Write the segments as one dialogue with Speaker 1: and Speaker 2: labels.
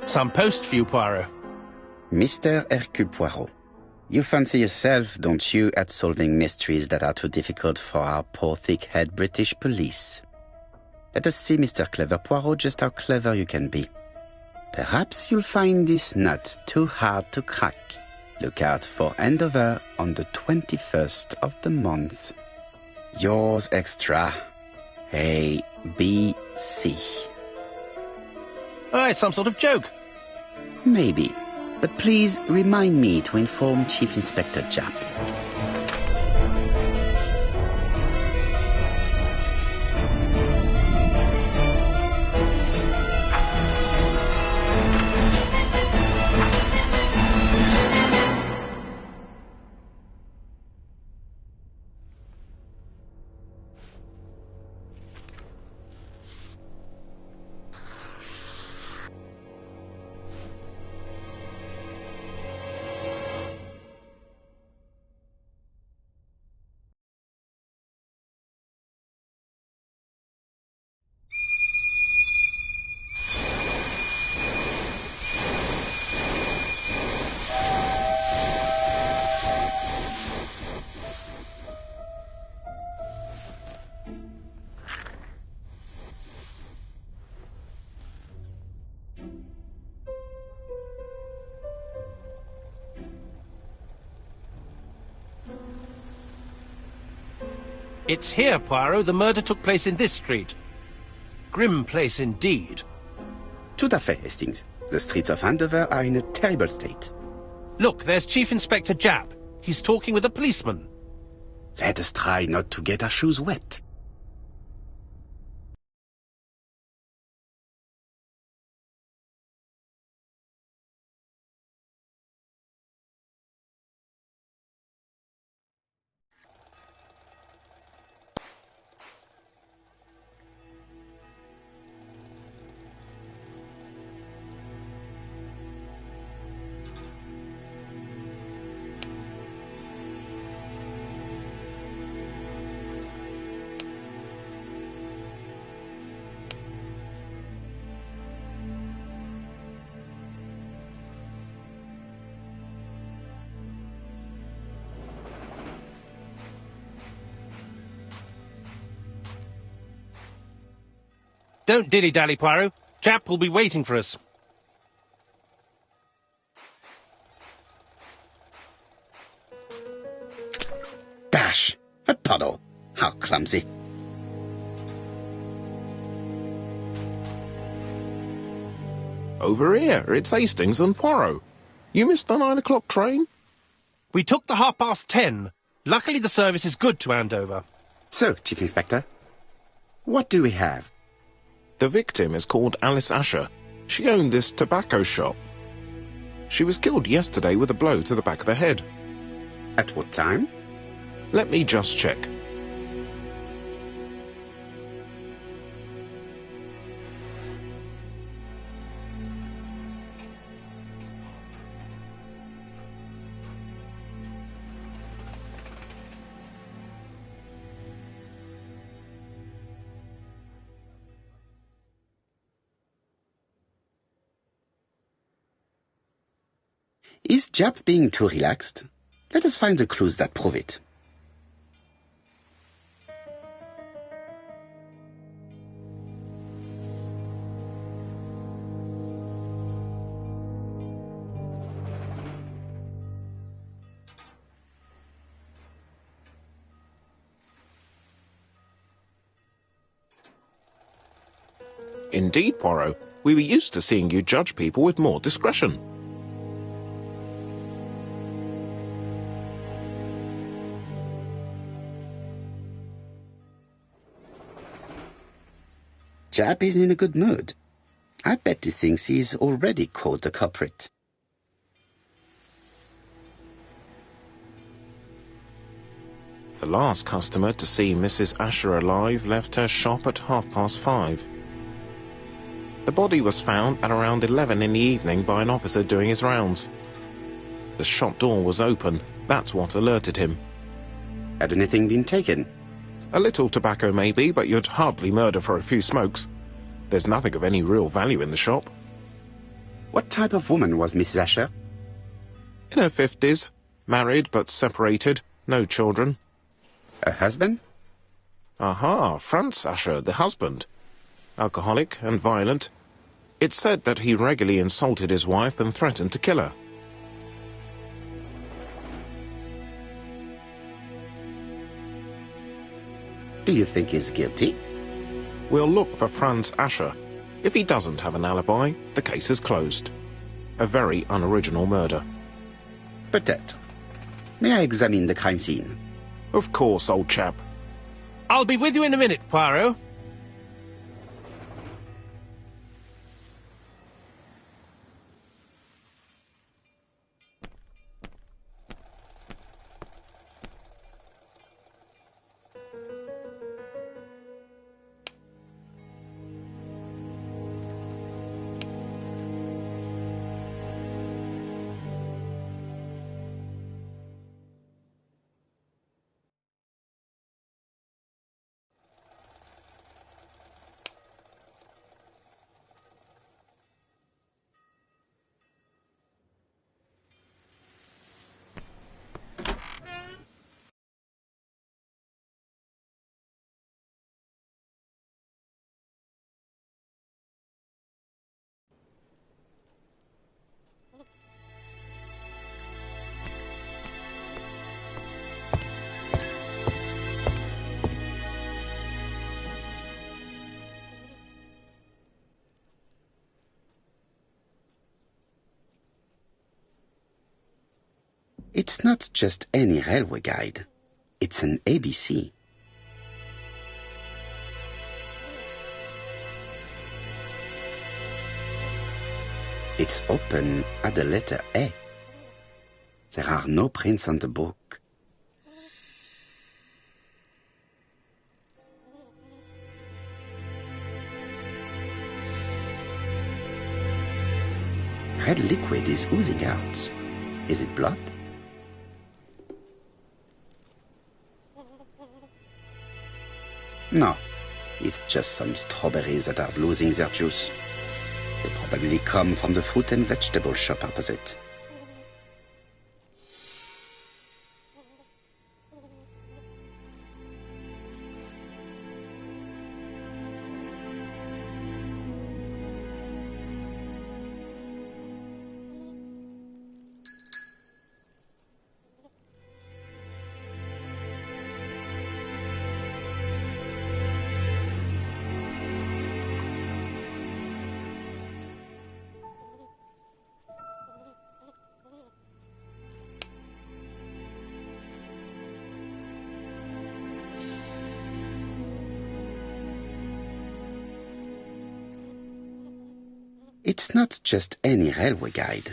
Speaker 1: Some post for you, Poirot.
Speaker 2: Mr. Hercule Poirot, you fancy yourself, don't you, at solving mysteries that are too difficult for our poor thick-head British police. Let us see, Mr. Clever Poirot, just how clever you can be. Perhaps you'll find this nut too hard to crack. Look out for handover on the 21st of the month. Yours extra, A, B, C.
Speaker 1: Oh, it's some sort of joke.
Speaker 2: Maybe. But please remind me to inform Chief Inspector Japp.
Speaker 1: It's here, Poirot. The murder took place in this street. Grim place indeed.
Speaker 2: Tout à fait, Hastings. The streets of Andover are in a terrible state.
Speaker 1: Look, there's Chief Inspector Japp. He's talking with a policeman.
Speaker 2: Let us try not to get our shoes wet.
Speaker 1: Don't dilly-dally, Poirot. Japp will be waiting for us.
Speaker 2: Dash! A puddle. How clumsy.
Speaker 3: Over here, it's Hastings and Poirot. You missed the 9 o'clock train?
Speaker 1: We took the 10:30. Luckily the service is good to Andover.
Speaker 2: So, Chief Inspector, what do we have?
Speaker 3: The victim is called Alice Asher. She owned this tobacco shop. She was killed yesterday with a blow to the back of the head.
Speaker 2: At what time?
Speaker 3: Let me just check.
Speaker 2: Is Japp being too relaxed? Let us find the clues that prove it.
Speaker 3: Indeed, Poirot. We were used to seeing you judge people with more discretion.
Speaker 2: Japp is in a good mood. I bet he thinks he's already caught the culprit.
Speaker 3: The last customer to see Mrs. Asher alive left her shop at 5:30. The body was found at around 11 in the evening by an officer doing his rounds. The shop door was open. That's what alerted him.
Speaker 2: Had anything been taken?
Speaker 3: A little tobacco maybe, but you'd hardly murder for a few smokes. There's nothing of any real value in the shop.
Speaker 2: What type of woman was Mrs. Asher?
Speaker 3: In her 50s, married but separated, no children.
Speaker 2: Her husband?
Speaker 3: Aha, Franz Asher, the husband. Alcoholic and violent. It's said that he regularly insulted his wife and threatened to kill her.
Speaker 2: Do you think he's guilty?
Speaker 3: We'll look for Franz Asher. If he doesn't have an alibi, the case is closed. A very unoriginal murder.
Speaker 2: Peut-être. May I examine the crime scene?
Speaker 3: Of course, old chap.
Speaker 1: I'll be with you in a minute, Poirot.
Speaker 2: It's not just any railway guide. It's an ABC. It's open at the letter A. There are no prints on the book. Red liquid is oozing out. Is it blood? No, it's just some strawberries that are losing their juice. They probably come from the fruit and vegetable shop opposite. It's not just any railway guide.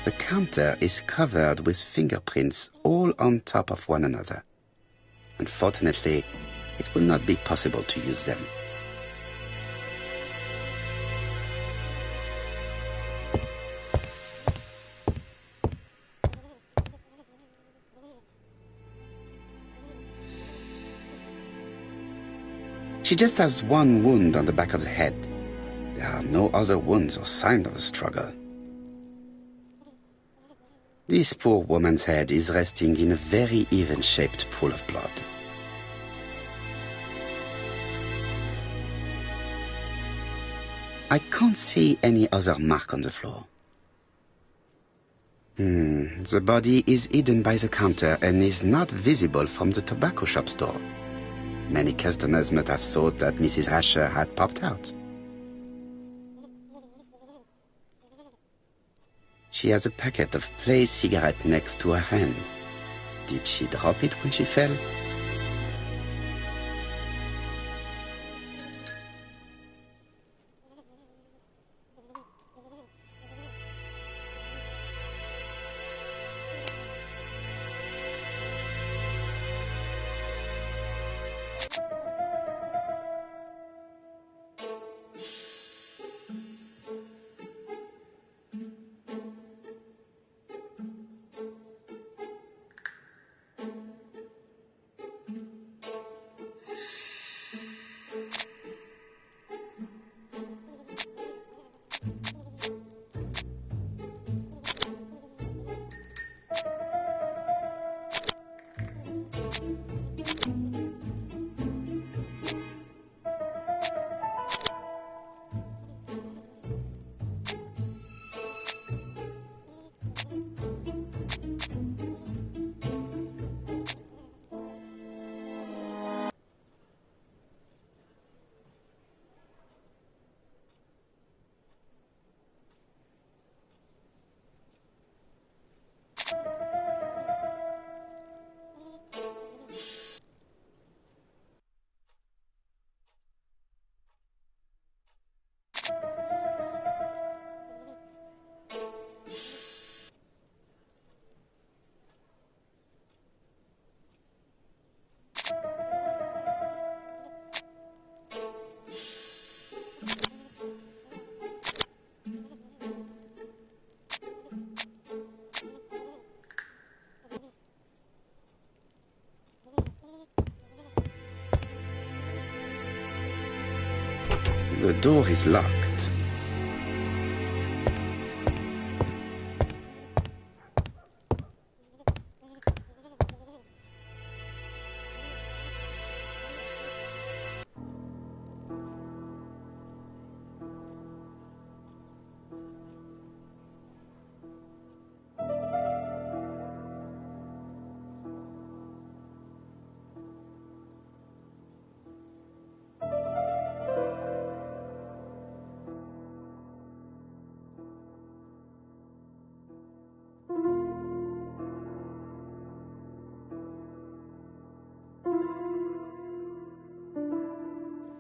Speaker 2: The counter is covered with fingerprints all on top of one another. Unfortunately, it will not be possible to use them. She just has one wound on the back of the head. There are no other wounds or signs of a struggle. This poor woman's head is resting in a very even-shaped pool of blood. I can't see any other mark on the floor. The body is hidden by the counter and is not visible from the tobacco shop store. Many customers must have thought that Mrs. Asher had popped out. She has a packet of Place cigarette next to her hand. Did she drop it when she fell? The door is locked.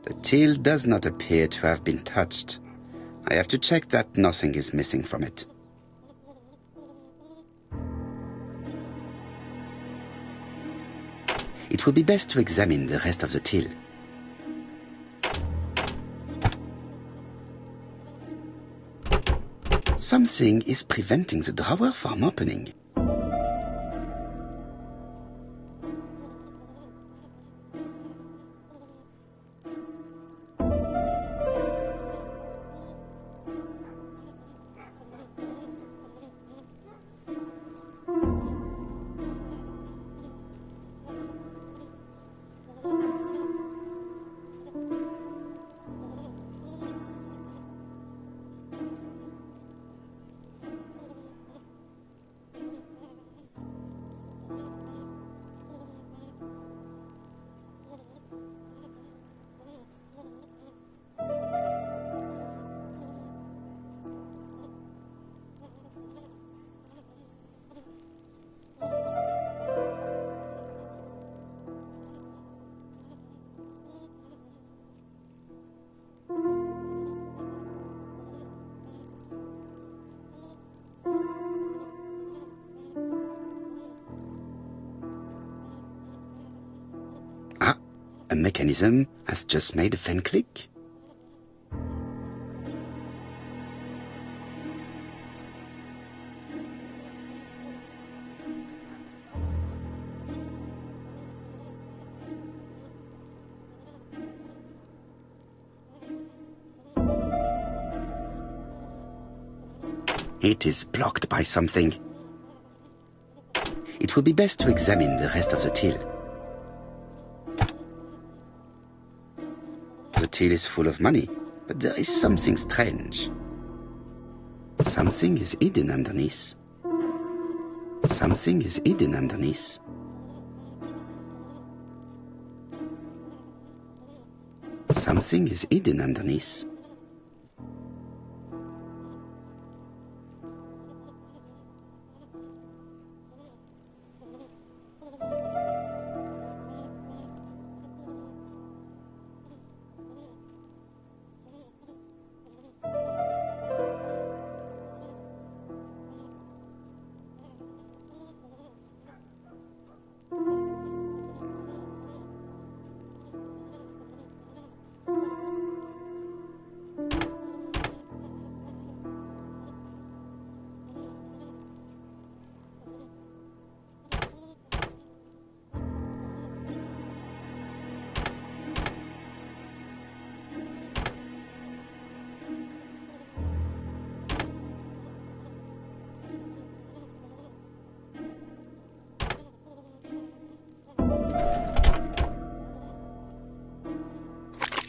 Speaker 2: The till does not appear to have been touched. I have to check that nothing is missing from it. It would be best to examine the rest of the till. Something is preventing the drawer from opening. A mechanism has just made a fan click. It is blocked by something. It would be best to examine the rest of the till. The till is full of money, but there is something strange. Something is hidden underneath. Something is hidden underneath. Something is hidden underneath.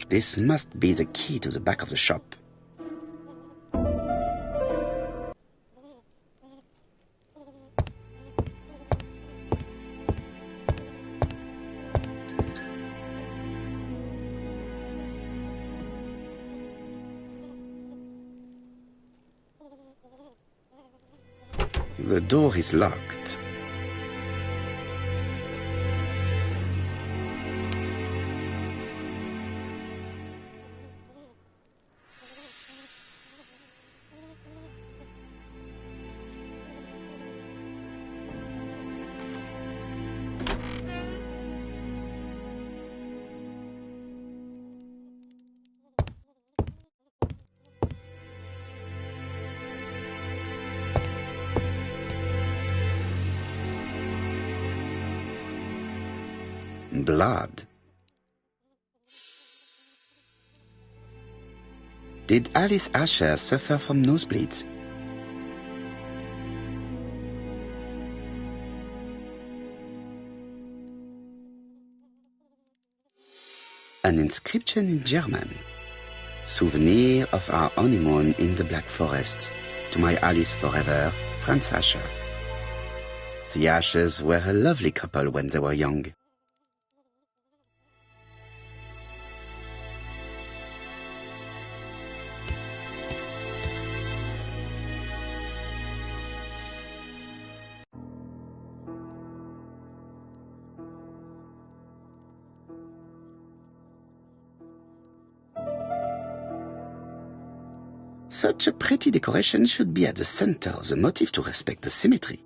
Speaker 2: This must be the key to the back of the shop. The door is locked. Blood. Did Alice Asher suffer from nosebleeds? An inscription in German. Souvenir of our honeymoon in the Black Forest. To my Alice forever, Franz Asher. The Ashers were a lovely couple when they were young. Such a pretty decoration should be at the center of the motif to respect the symmetry.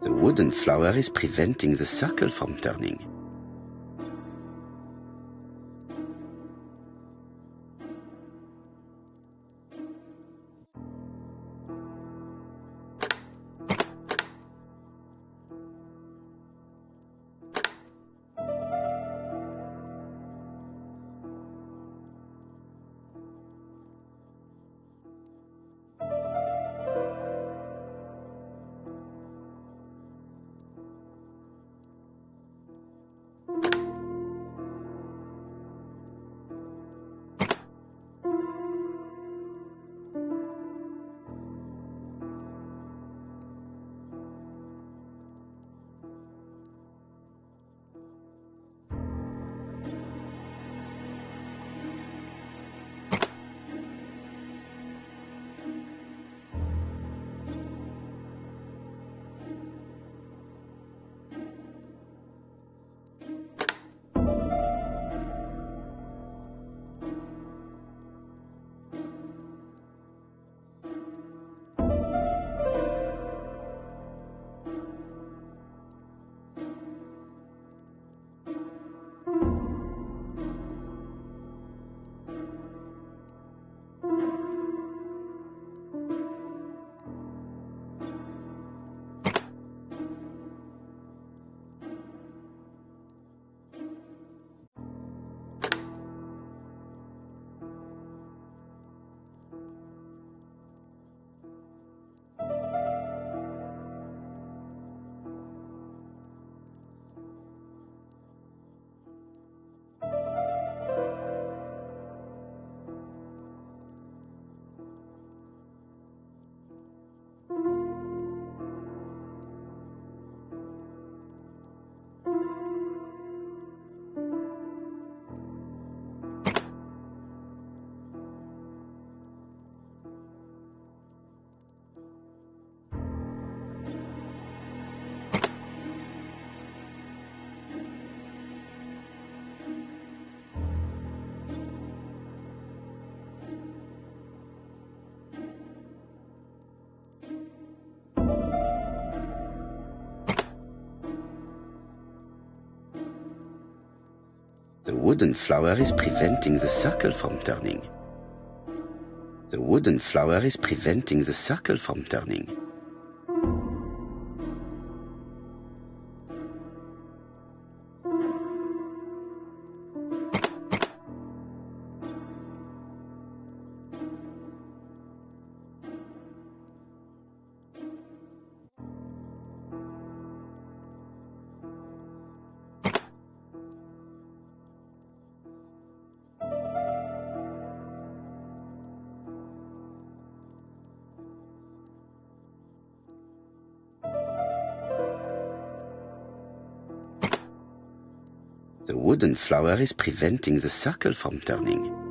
Speaker 2: The wooden flower is preventing the circle from turning. The wooden flower is preventing the circle from turning. The wooden flower is preventing the circle from turning. The wooden flower is preventing the circle from turning.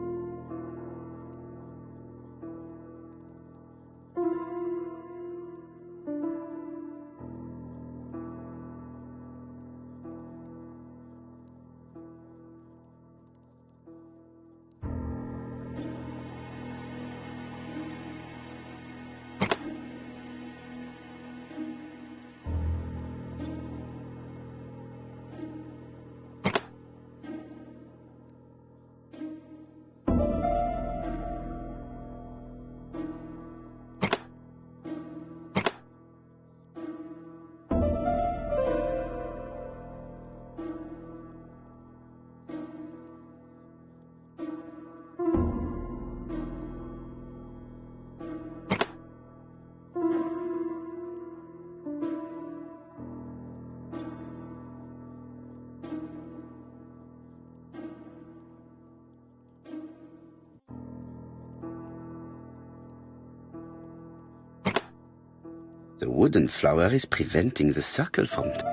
Speaker 2: The wooden flower is preventing the circle from turning.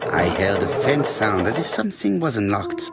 Speaker 2: I heard a faint sound as if something was unlocked.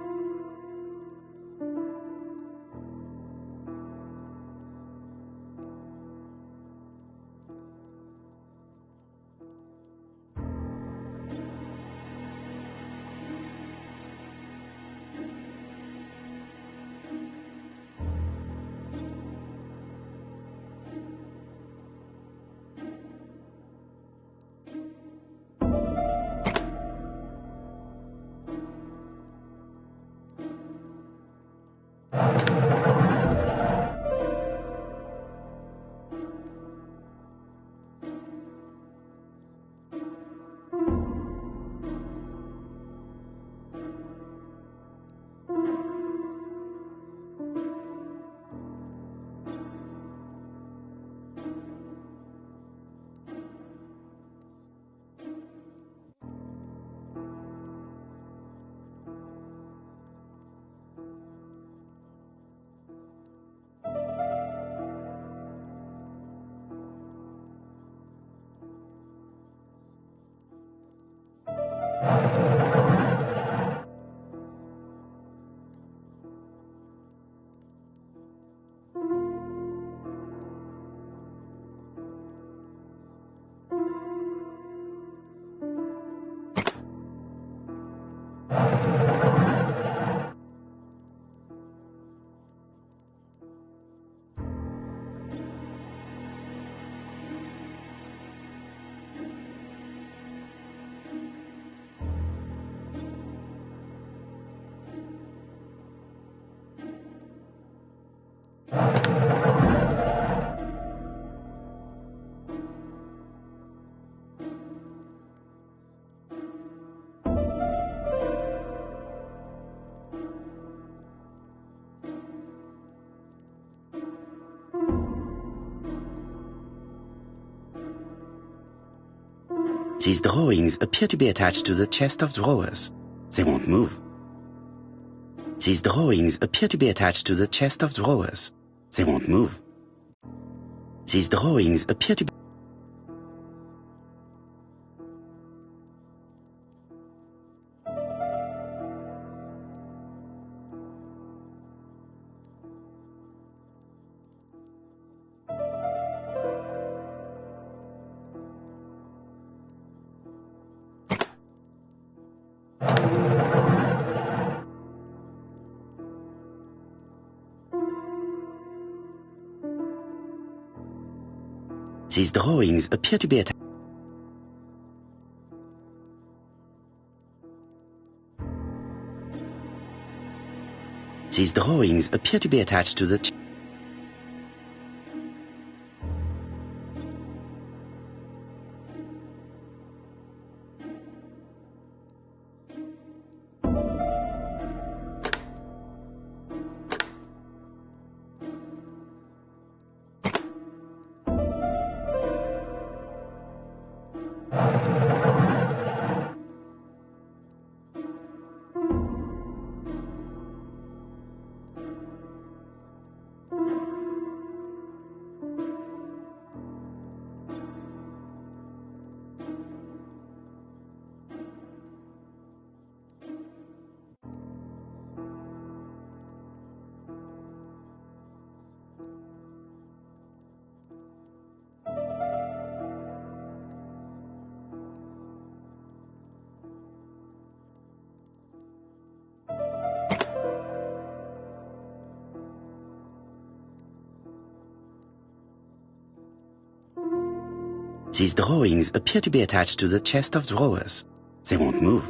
Speaker 2: These drawings appear to be attached to the chest of drawers. They won't move. These drawings appear to be attached to the chest of drawers. They won't move. These drawings appear to be... These drawings appear to be attached. These drawings appear to be attached to the... These drawings appear to be attached to the chest of drawers. They won't move.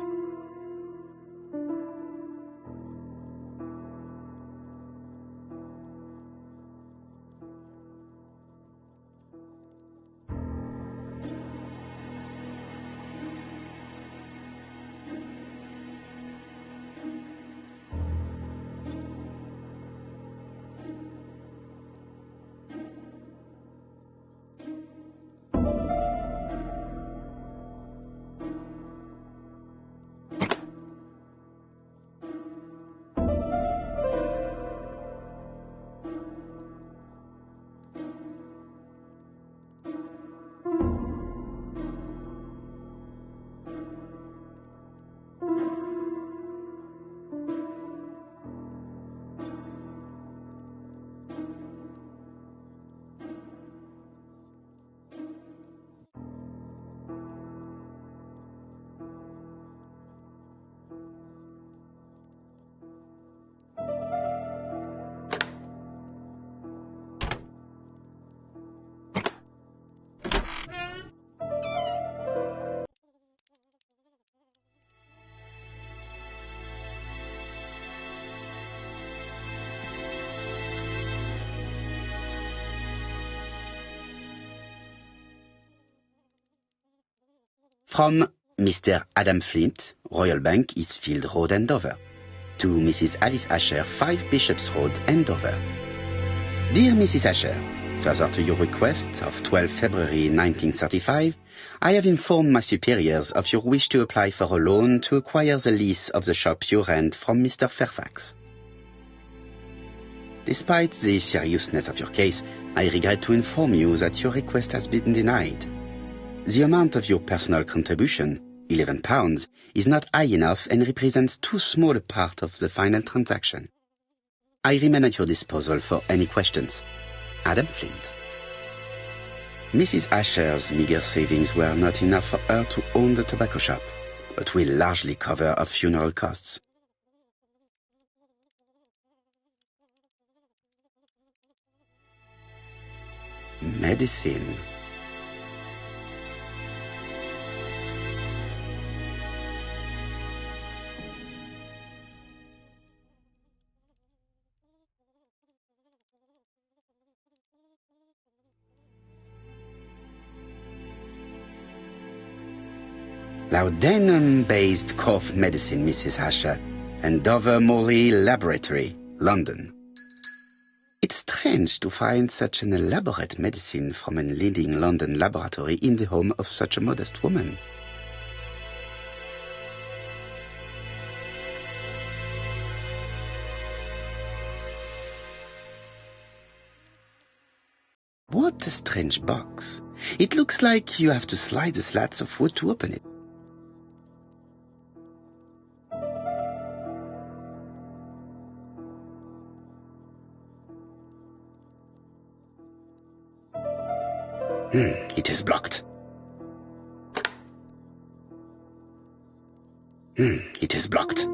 Speaker 2: From Mr. Adam Flint, Royal Bank, Eastfield Road, Andover, to Mrs. Alice Asher, 5 Bishops Road, Andover. Dear Mrs. Asher, further to your request of 12 February 1935, I have informed my superiors of your wish to apply for a loan to acquire the lease of the shop you rent from Mr. Fairfax. Despite the seriousness of your case, I regret to inform you that your request has been denied. The amount of your personal contribution, £11, is not high enough and represents too small a part of the final transaction. I remain at your disposal for any questions. Adam Flint. Mrs. Asher's meager savings were not enough for her to own the tobacco shop, but will largely cover her funeral costs. Medicine. Laudanum-based cough medicine, Mrs. Asher, and Dover Morley Laboratory, London. It's strange to find such an elaborate medicine from a leading London laboratory in the home of such a modest woman. What a strange box. It looks like you have to slide the slats of wood to open it. It is blocked. It is blocked.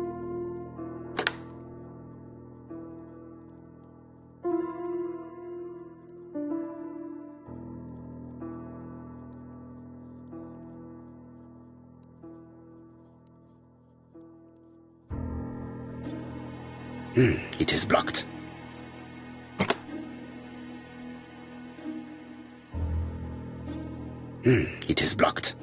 Speaker 2: It is blocked. It is blocked.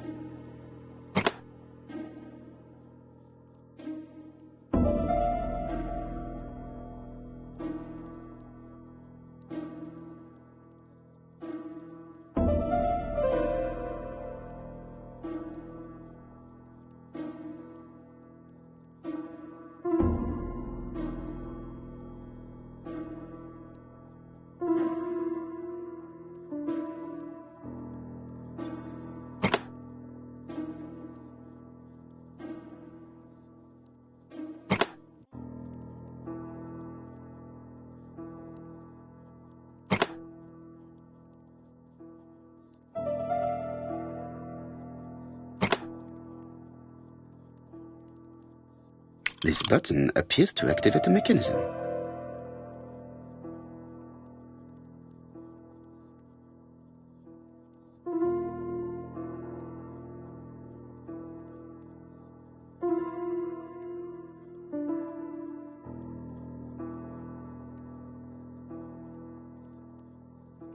Speaker 2: This button appears to activate the mechanism.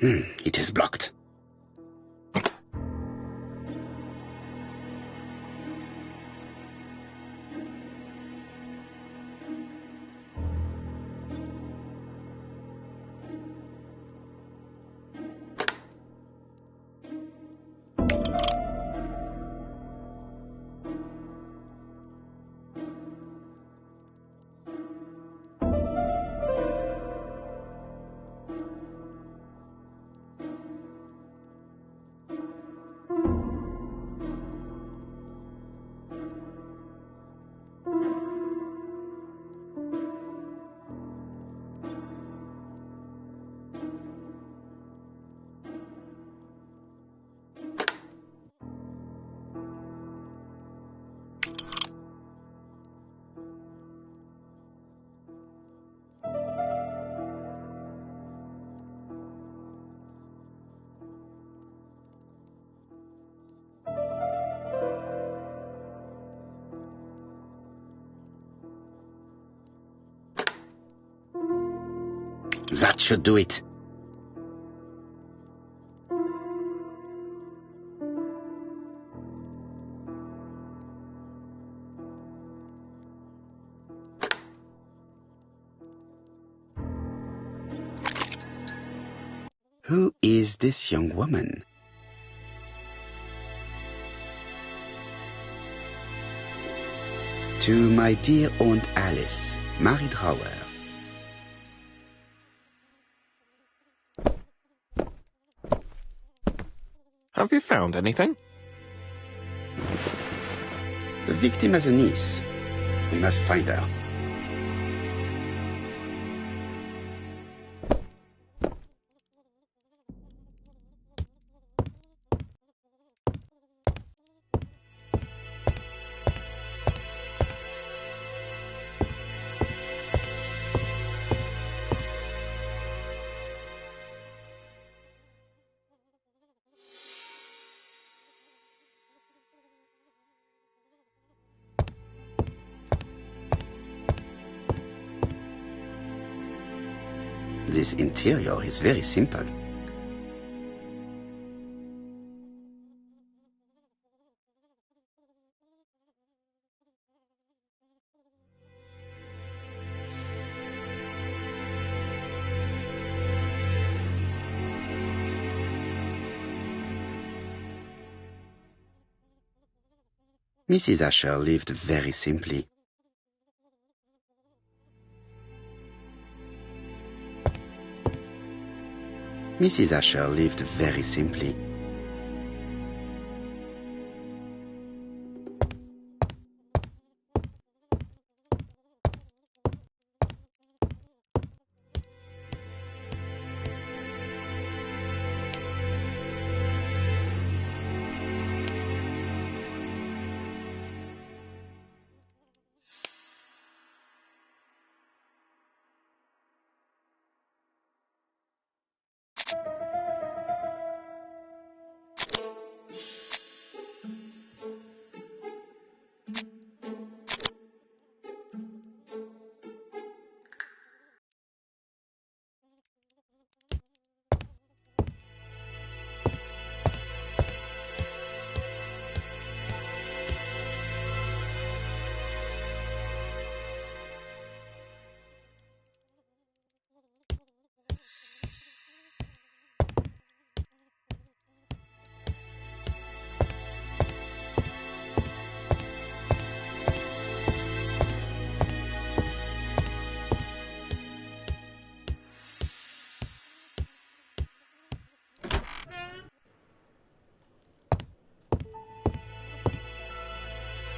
Speaker 2: It is blocked. That should do it. Who is this young woman? To my dear Aunt Alice, Mary Drower.
Speaker 3: Have you found anything?
Speaker 2: The victim has a niece. We must find her. This interior is very simple. Mrs. Asher lived very simply. Mrs. Asher lived very simply.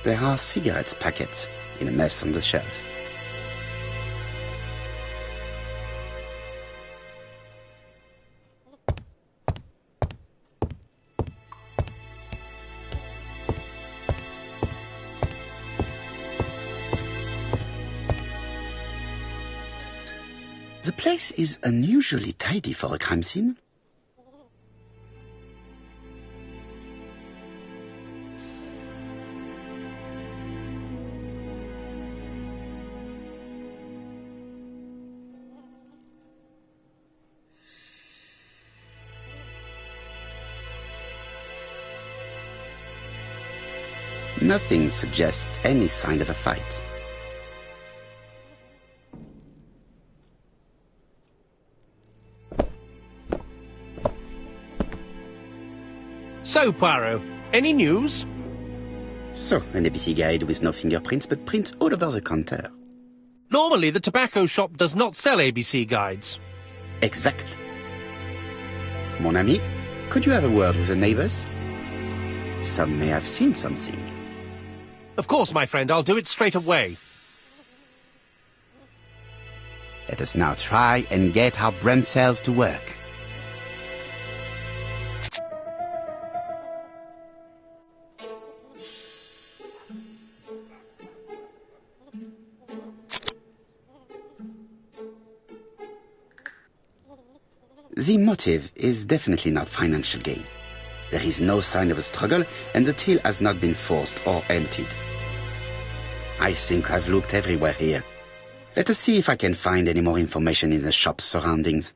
Speaker 2: There are cigarette packets in a mess on the shelf. The place is unusually tidy for a crime scene. Nothing suggests any sign of a fight.
Speaker 1: So, Poirot, any news?
Speaker 2: So, an ABC guide with no fingerprints but prints all over the counter.
Speaker 1: Normally, the tobacco shop does not sell ABC guides.
Speaker 2: Exact. Mon ami, could you have a word with the neighbors? Some may have seen something.
Speaker 1: Of course, my friend, I'll do it straight away.
Speaker 2: Let us now try and get our brain cells to work. The motive is definitely not financial gain. There is no sign of a struggle, and the till has not been forced or emptied. I think I've looked everywhere here. Let us see if I can find any more information in the shop's surroundings.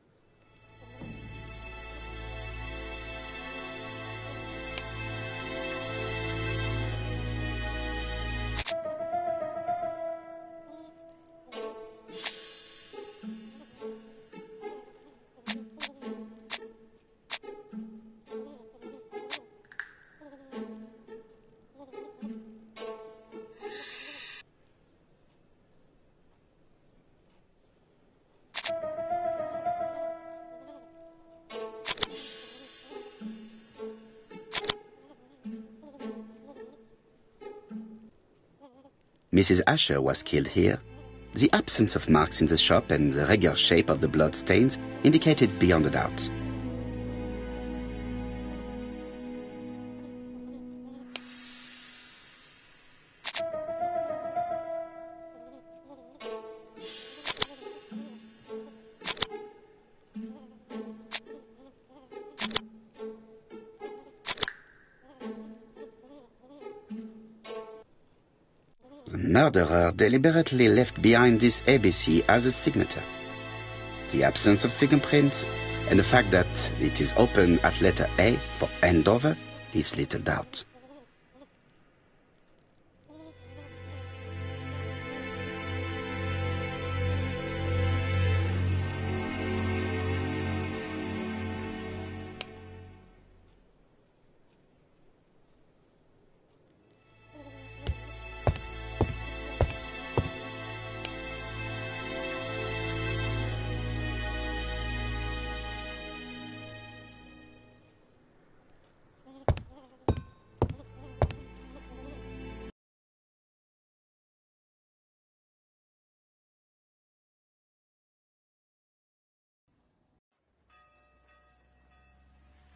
Speaker 2: Mrs. Asher was killed here. The absence of marks in the shop and the regular shape of the blood stains indicated beyond a doubt. The murderer deliberately left behind this ABC as a signature. The absence of fingerprints and the fact that it is open at letter A for Andover leaves little doubt.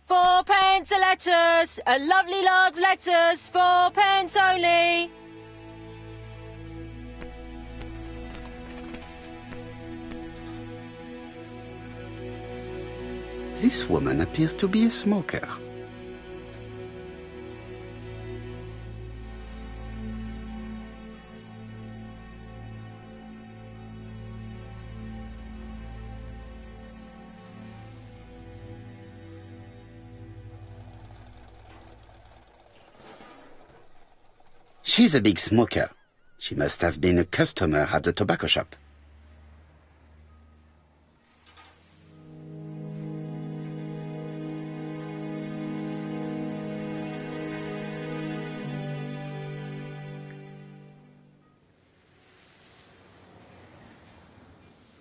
Speaker 4: £4 a letters, a lovely large letters, 4 pence only.
Speaker 2: This woman appears to be a smoker. She's a big smoker. She must have been a customer at the tobacco shop.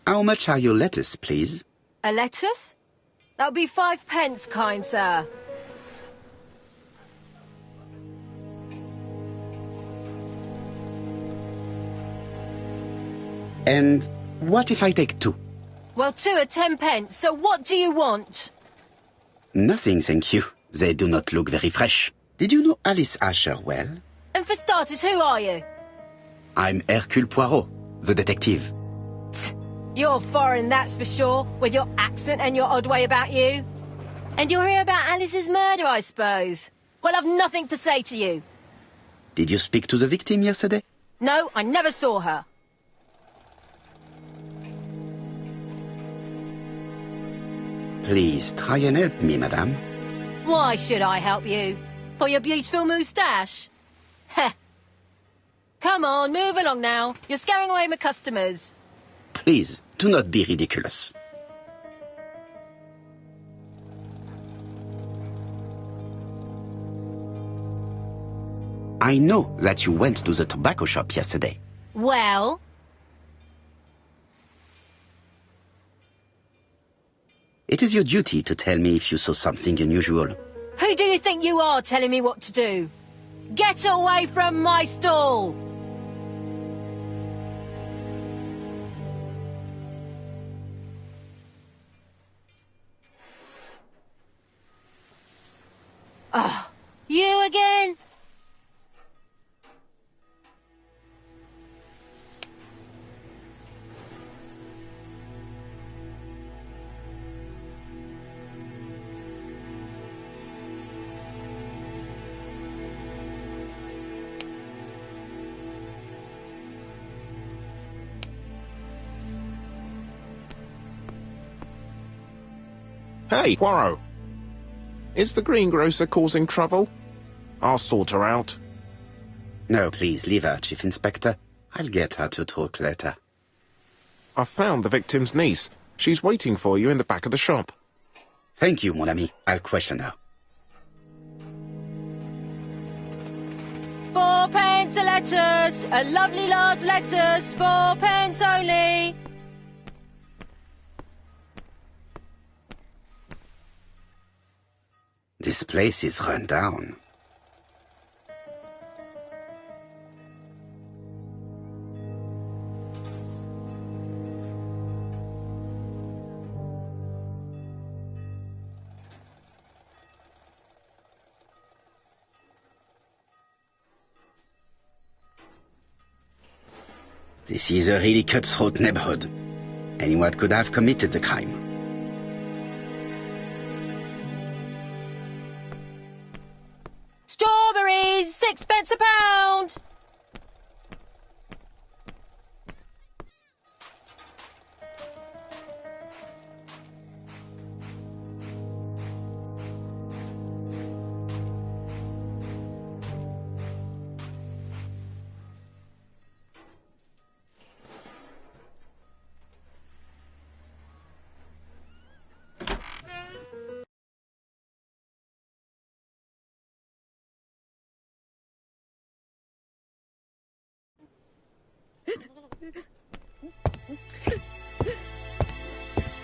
Speaker 2: How much are your lettuce, please?
Speaker 4: A lettuce? That'll be 5 pence, kind sir.
Speaker 2: And what if I take 2?
Speaker 4: Well, 2 are 10 pence, so what do you want?
Speaker 2: Nothing, thank you. They do not look very fresh. Did you know Alice Asher well?
Speaker 4: And for starters, who are you?
Speaker 2: I'm Hercule Poirot, the detective.
Speaker 4: You're foreign, that's for sure, with your accent and your odd way about you. And you're here about Alice's murder, I suppose. Well, I've nothing to say to you.
Speaker 2: Did you speak to the victim yesterday?
Speaker 4: No, I never saw her.
Speaker 2: Please try and help me, madame.
Speaker 4: Why should I help you? For your beautiful moustache? Heh, Come on, move along now. You're scaring away my customers.
Speaker 2: Please, do not be ridiculous. I know that you went to the tobacco shop yesterday.
Speaker 4: Well?
Speaker 2: It is your duty to tell me if you saw something unusual.
Speaker 4: Who do you think you are telling me what to do? Get away from my stall! Oh, you again?
Speaker 3: Hey, Poirot! Is the greengrocer causing trouble? I'll sort her out.
Speaker 2: No, please, leave her, Chief Inspector. I'll get her to talk later.
Speaker 3: I found the victim's niece. She's waiting for you in the back of the shop.
Speaker 2: Thank you, mon ami. I'll question her.
Speaker 4: 4 pence a lettuce, a lovely large lettuce, 4 pence only.
Speaker 2: This place is run down. This is a really cutthroat neighborhood. Anyone could have committed the crime.
Speaker 4: Strawberries, 6 pence a pound.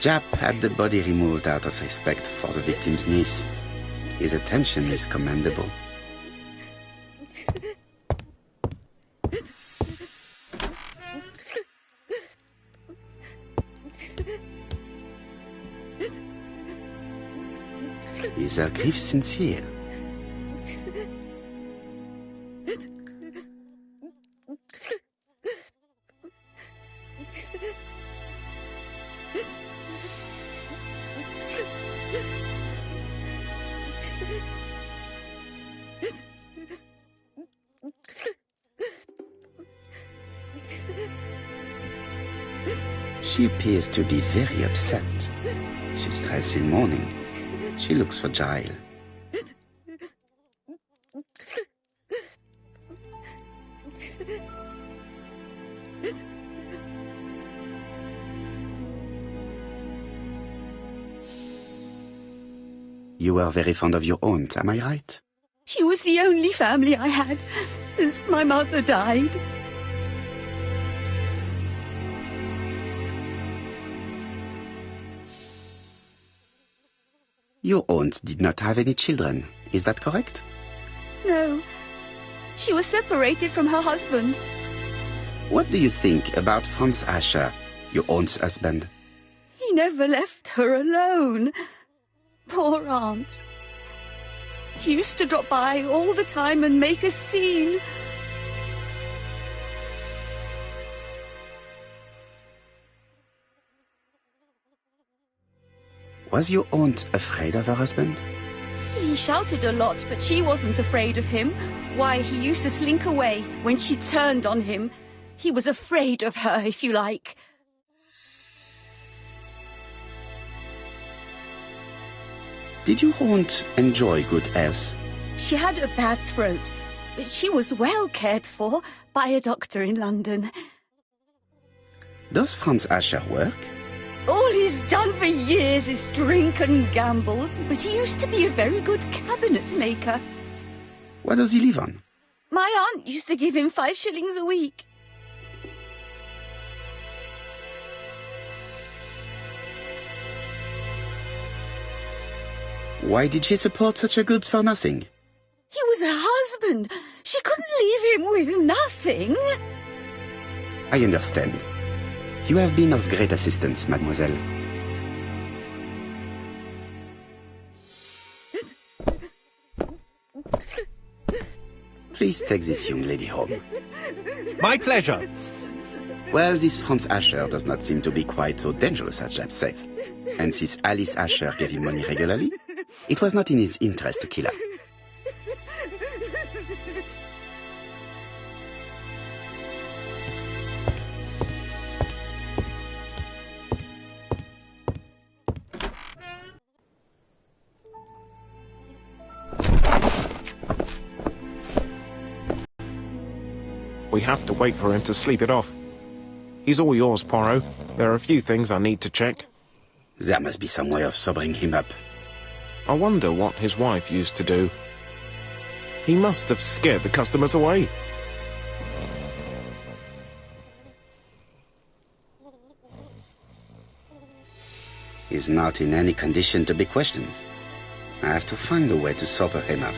Speaker 2: Jap had the body removed out of respect for the victim's niece. His attention is commendable. Is her grief sincere? She appears to be very upset. She's dressed in mourning. She looks fragile. You were very fond of your aunt, am I right?
Speaker 5: She was the only family I had since my mother died.
Speaker 2: Your aunt did not have any children, is that correct?
Speaker 5: No. She was separated from her husband.
Speaker 2: What do you think about Franz Asher, your aunt's husband?
Speaker 5: He never left her alone. Poor aunt. She used to drop by all the time and make a scene.
Speaker 2: Was your aunt afraid of her husband?
Speaker 5: He shouted a lot, but she wasn't afraid of him. Why, he used to slink away when she turned on him. He was afraid of her, if you like.
Speaker 2: Did your aunt enjoy good health?
Speaker 5: She had a bad throat, She was well cared for by a doctor in London.
Speaker 2: Does Franz Asher work?
Speaker 5: All he's done for years is drink and gamble, but he used to be a very good cabinet maker.
Speaker 2: What does he live on?
Speaker 5: My aunt used to give him 5 shillings a week.
Speaker 2: Why did she support such a goods for nothing?
Speaker 5: He was her husband. She couldn't leave him with nothing.
Speaker 2: I understand. You have been of great assistance, mademoiselle. Please take this young lady home.
Speaker 1: My pleasure.
Speaker 2: Well, this Franz Asher does not seem to be quite so dangerous as Jeb says. And since Alice Asher gave him money regularly, it was not in his interest to kill her.
Speaker 3: We have to wait for him to sleep it off. He's all yours, Poirot. There are a few things I need to check.
Speaker 2: There must be some way of sobering him up.
Speaker 3: I wonder what his wife used to do. He must have scared the customers away.
Speaker 2: He's not in any condition to be questioned. I have to find a way to sober him up.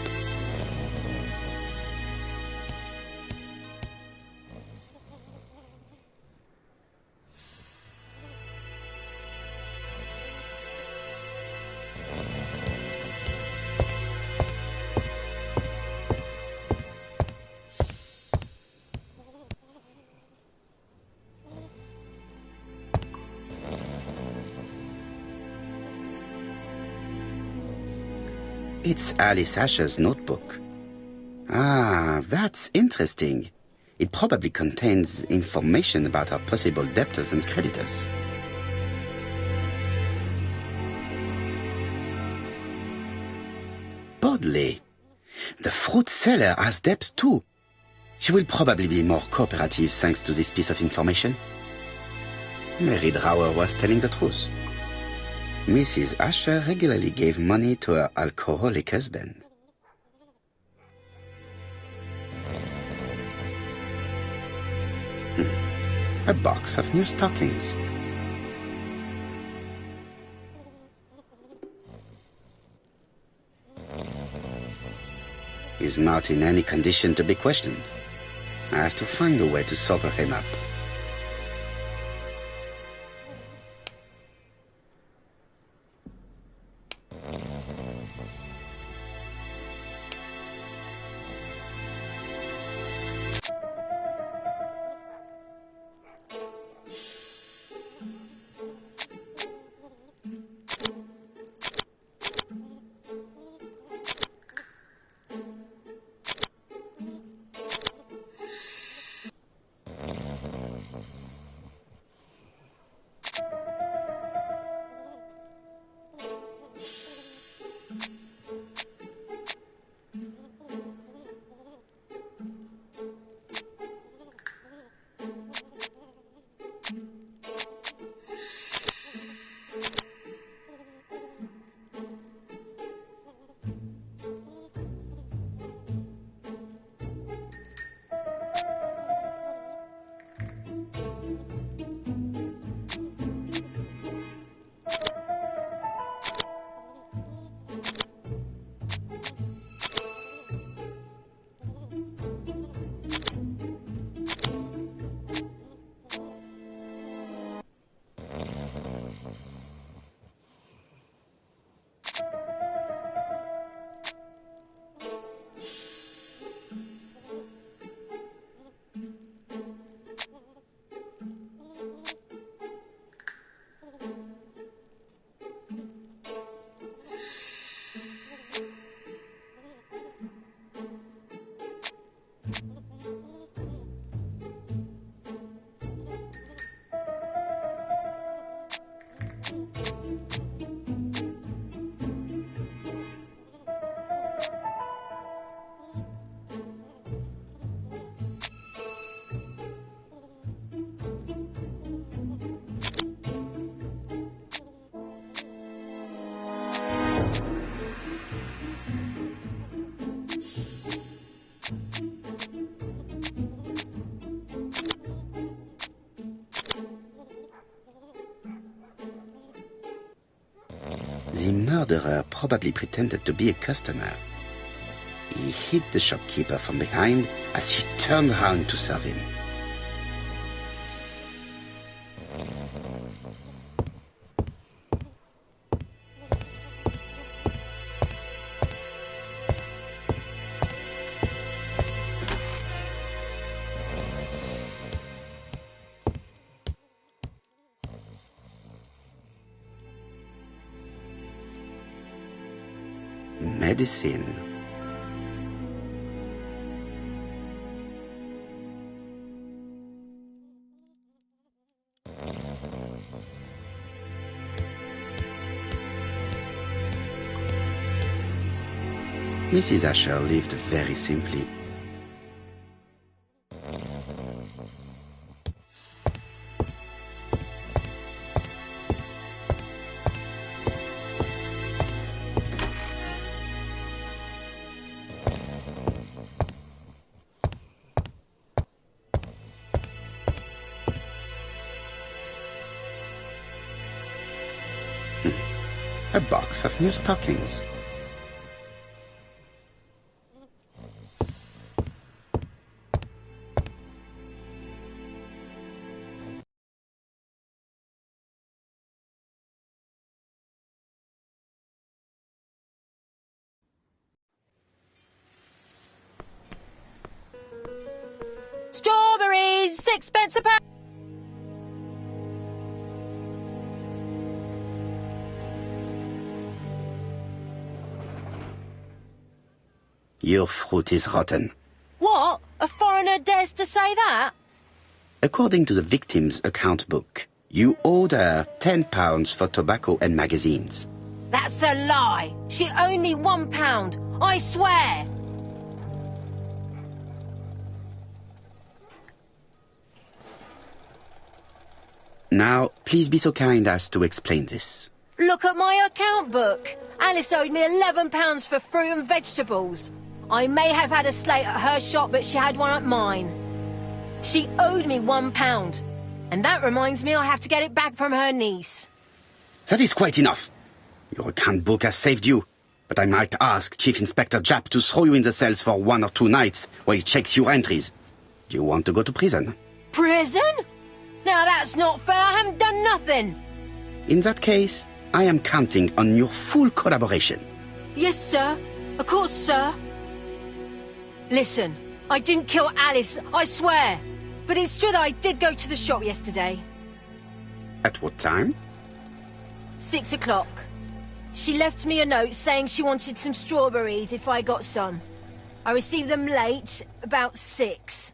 Speaker 2: It's Alice Asher's notebook. Ah, that's interesting. It probably contains information about our possible debtors and creditors. Bodley. The fruit seller has debts too. She will probably be more cooperative thanks to this piece of information. Mary Drower was telling the truth. Mrs. Asher regularly gave money to her alcoholic husband. A box of new stockings. He's not in any condition to be questioned. I have to find a way to sober him up. The murderer probably pretended to be a customer. He hit the shopkeeper from behind as he turned around to serve him. Medicine. Mrs. Asher lived very simply. A box of new stockings.
Speaker 4: Strawberries! 6 pence a pound!
Speaker 2: Your fruit is rotten.
Speaker 4: What? A foreigner dares to say that?
Speaker 2: According to the victim's account book, you owed her £10 for tobacco and magazines.
Speaker 4: That's a lie. She owed me £1. I swear.
Speaker 2: Now, please be so kind as to explain this.
Speaker 4: Look at my account book. Alice owed me £11 for fruit and vegetables. I may have had a slate at her shop, but she had one at mine. She owed me £1. And that reminds me I have to get it back from her niece.
Speaker 2: That is quite enough. Your account book has saved you, but I might ask Chief Inspector Japp to throw you in the cells for 1 or 2 nights while he checks your entries. Do you want to go to prison?
Speaker 4: Prison? Now that's not fair. I haven't done nothing.
Speaker 2: In that case, I am counting on your full collaboration.
Speaker 4: Yes, sir. Of course, sir. Listen, I didn't kill Alice, I swear. But it's true that I did go to the shop yesterday.
Speaker 2: At what time?
Speaker 4: 6 o'clock. She left me a note saying she wanted some strawberries if I got some. I received them late, about 6.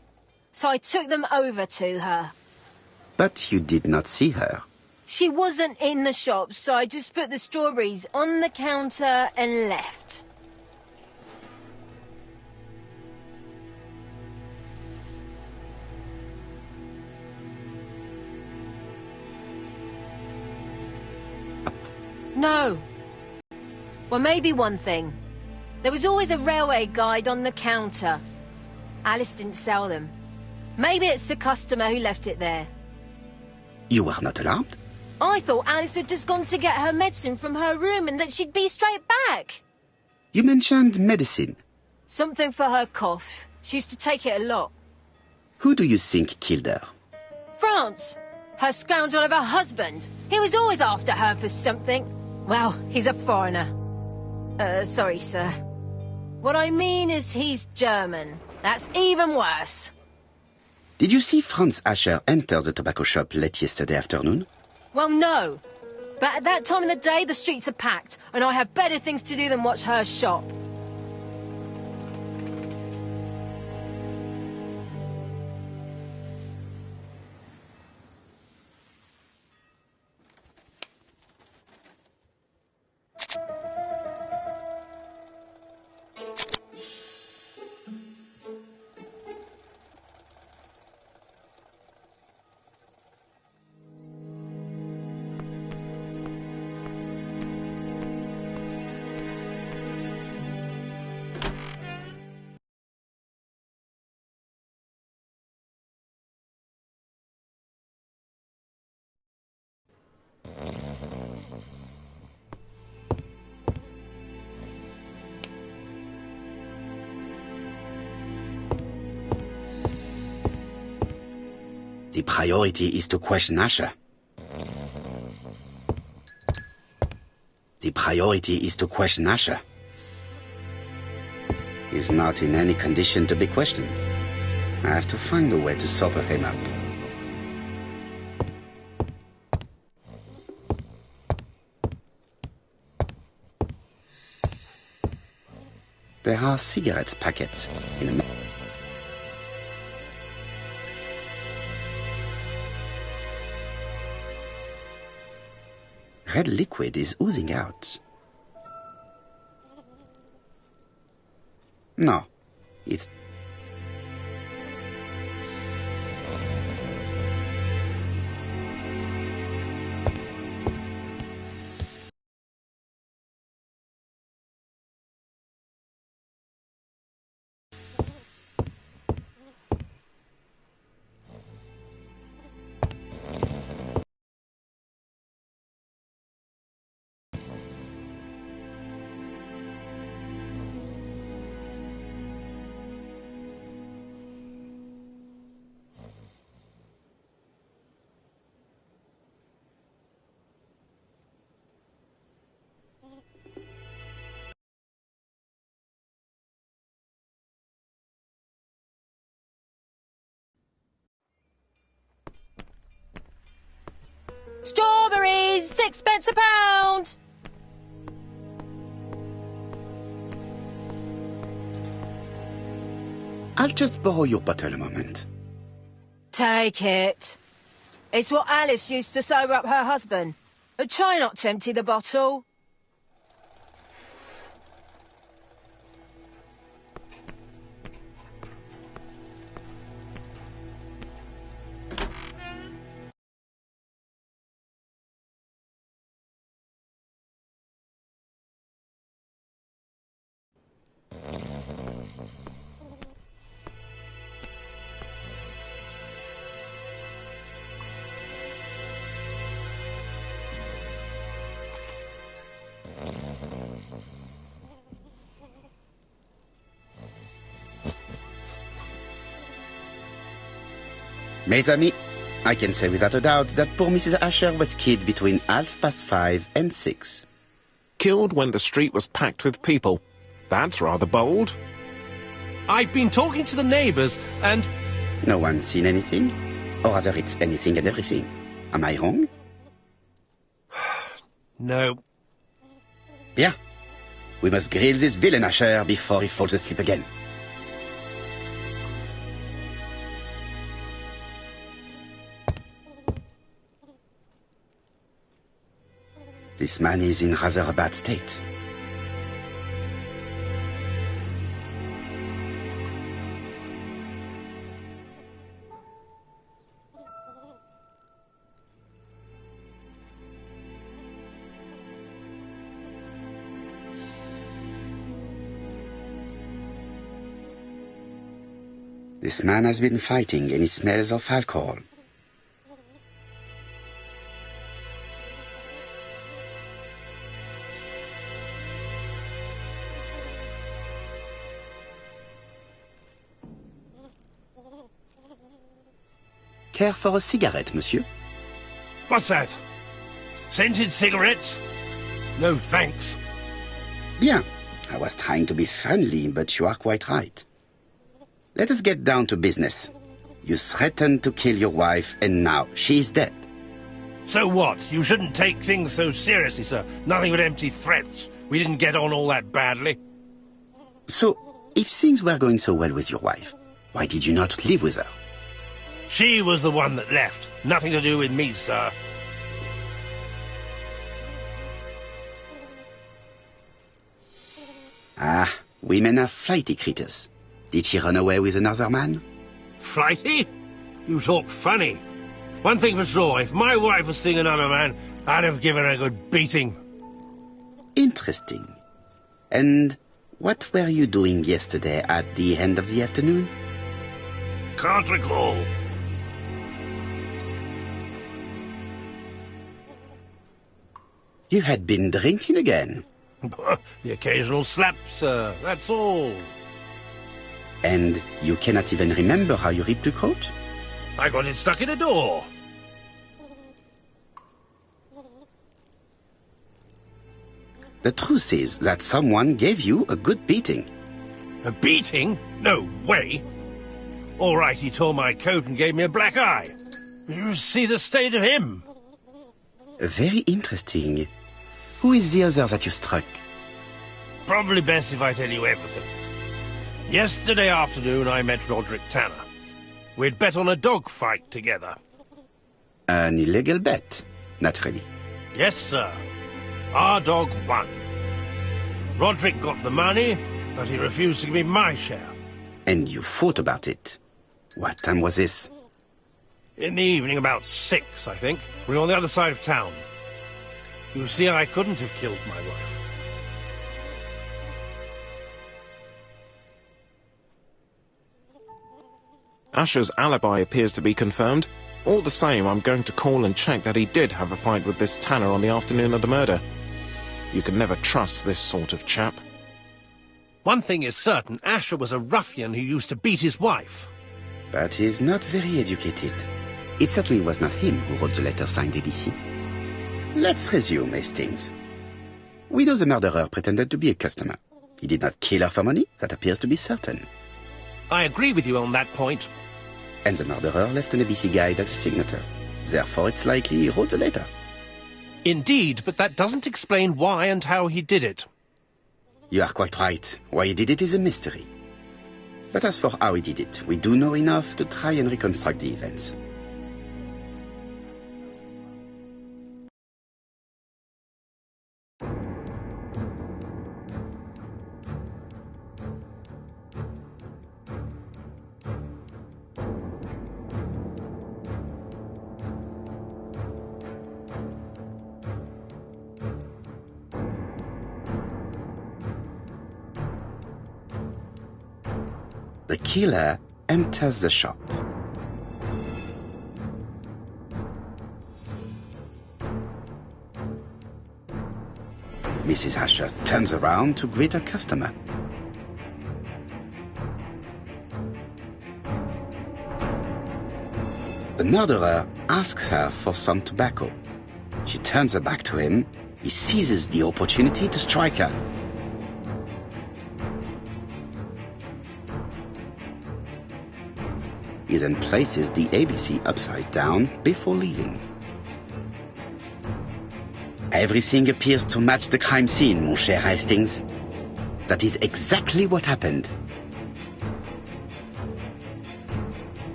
Speaker 4: So I took them over to her.
Speaker 2: But you did not see her.
Speaker 4: She wasn't in the shop, so I just put the strawberries on the counter and left. No. Well, maybe one thing. There was always a railway guide on the counter. Alice didn't sell them. Maybe it's the customer who left it there.
Speaker 2: You were not alarmed?
Speaker 4: I thought Alice had just gone to get her medicine from her room and that she'd be straight back.
Speaker 2: You mentioned medicine.
Speaker 4: Something for her cough. She used to take it a lot.
Speaker 2: Who do you think killed her?
Speaker 4: France. Her scoundrel of a husband. He was always after her for something. Well, he's a foreigner. Sorry, sir. What I mean is he's German. That's even worse.
Speaker 2: Did you see Franz Asher enter the tobacco shop late yesterday afternoon?
Speaker 4: Well, no. But at that time of the day, the streets are packed, and I have better things to do than watch her shop.
Speaker 2: The priority is to question Asher. The priority is to question Asher. He's not in any condition to be questioned. I have to find a way to sober him up. There are cigarette packets in a... Red liquid is oozing out. No, it's...
Speaker 4: Strawberries, 6p a pound.
Speaker 2: I'll just borrow your bottle a moment.
Speaker 4: Take it. It's what Alice used to sober up her husband. But try not to empty the bottle.
Speaker 2: Mes amis, I can say without a doubt that poor Mrs. Asher was killed between 5:30 and 6.
Speaker 3: Killed when the street was packed with people. That's rather bold.
Speaker 1: I've been talking to the neighbours, and...
Speaker 2: No one's seen anything? Or rather, it's anything and everything. Am I wrong?
Speaker 1: No.
Speaker 2: Bien. We must grill this villain Asher before he falls asleep again. This man is in rather a bad state. This man has been fighting and he smells of alcohol. Care for a cigarette, monsieur?
Speaker 1: What's that? Scented cigarettes? No, thanks.
Speaker 2: Bien. I was trying to be friendly, but you are quite right. Let us get down to business. You threatened to kill your wife, and now she is dead.
Speaker 1: So what? You shouldn't take things so seriously, sir. Nothing but empty threats. We didn't get on all that badly.
Speaker 2: So, if things were going so well with your wife, why did you not live with her?
Speaker 1: She was the one that left. Nothing to do with me, sir.
Speaker 2: Ah, women are flighty creatures. Did she run away with another man?
Speaker 1: Flighty? You talk funny. One thing for sure, if my wife was seeing another man, I'd have given her a good beating.
Speaker 2: Interesting. And what were you doing yesterday at the end of the afternoon?
Speaker 1: Can't recall.
Speaker 2: You had been drinking again.
Speaker 1: The occasional slap, sir, that's all.
Speaker 2: And you cannot even remember how you ripped the coat?
Speaker 1: I got it stuck in a door.
Speaker 2: The truth is that someone gave you a good beating.
Speaker 1: A beating? No way. All right, he tore my coat and gave me a black eye. You see the state of him.
Speaker 2: Very interesting. Who is the other that you struck?
Speaker 1: Probably best if I tell you everything. Yesterday afternoon, I met Roderick Tanner. We'd bet on a dog fight together.
Speaker 2: An illegal bet, naturally.
Speaker 1: Yes, sir. Our dog won. Roderick got the money, but he refused to give me my share.
Speaker 2: And you fought about it. What time was this?
Speaker 1: In the evening, about 6, I think. We were on the other side of town. You see, I couldn't have killed my wife.
Speaker 3: Asher's alibi appears to be confirmed. All the same, I'm going to call and check that he did have a fight with this Tanner on the afternoon of the murder. You can never trust this sort of chap.
Speaker 1: One thing is certain, Asher was a ruffian who used to beat his wife.
Speaker 2: But he's not very educated. It certainly was not him who wrote the letter signed ABC. Let's resume, Hastings. We know the murderer pretended to be a customer. He did not kill her for money, that appears to be certain.
Speaker 1: I agree with you on that point.
Speaker 2: And the murderer left an ABC guide as a signature. Therefore, it's likely he wrote the letter.
Speaker 1: Indeed, but that doesn't explain why and how he did it.
Speaker 2: You are quite right. Why he did it is a mystery. But as for how he did it, we do know enough to try and reconstruct the events. The killer enters the shop. Mrs. Asher turns around to greet her customer. The murderer asks her for some tobacco. She turns her back to him. He seizes the opportunity to strike her. He then places the ABC upside down before leaving. Everything appears to match the crime scene, mon cher Hastings. That is exactly what happened.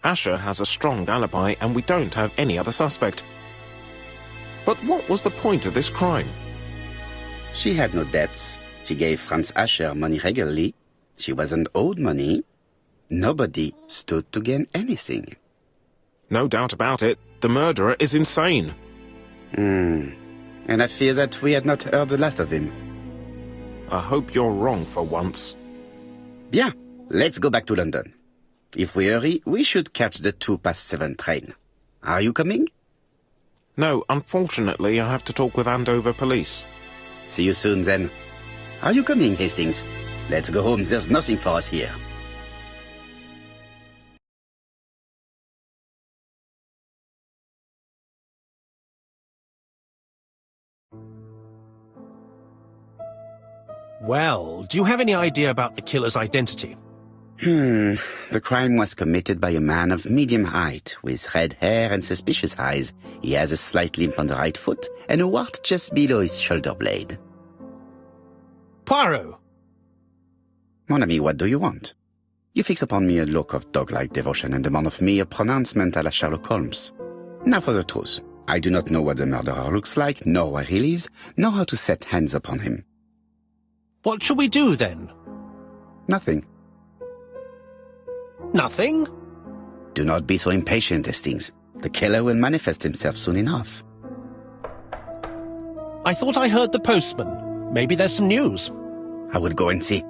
Speaker 3: Asher has a strong alibi and we don't have any other suspect. But what was the point of this crime?
Speaker 2: She had no debts. She gave Franz Asher money regularly. She wasn't owed money. Nobody stood to gain anything.
Speaker 3: No doubt about it, the murderer is insane.
Speaker 2: And I fear that we had not heard the last of him.
Speaker 3: I hope you're wrong for once.
Speaker 2: Bien, let's go back to London. If we hurry, we should catch the 7:02 train. Are you coming?
Speaker 3: No, unfortunately, I have to talk with Andover police.
Speaker 2: See you soon, then. Are you coming, Hastings? Let's go home. There's nothing for us here.
Speaker 1: Well, do you have any idea about the killer's identity?
Speaker 2: The crime was committed by a man of medium height, with red hair and suspicious eyes. He has a slight limp on the right foot and a wart just below his shoulder blade.
Speaker 1: Poirot!
Speaker 2: Mon ami, what do you want? You fix upon me a look of dog-like devotion and demand of me a pronouncement à la Sherlock Holmes. Now for the truth. I do not know what the murderer looks like, nor where he lives, nor how to set hands upon him.
Speaker 1: What shall we do, then?
Speaker 2: Nothing.
Speaker 1: Nothing?
Speaker 2: Do not be so impatient, Hastings. The killer will manifest himself soon enough.
Speaker 1: I thought I heard the postman. Maybe there's some news.
Speaker 2: I will go and see.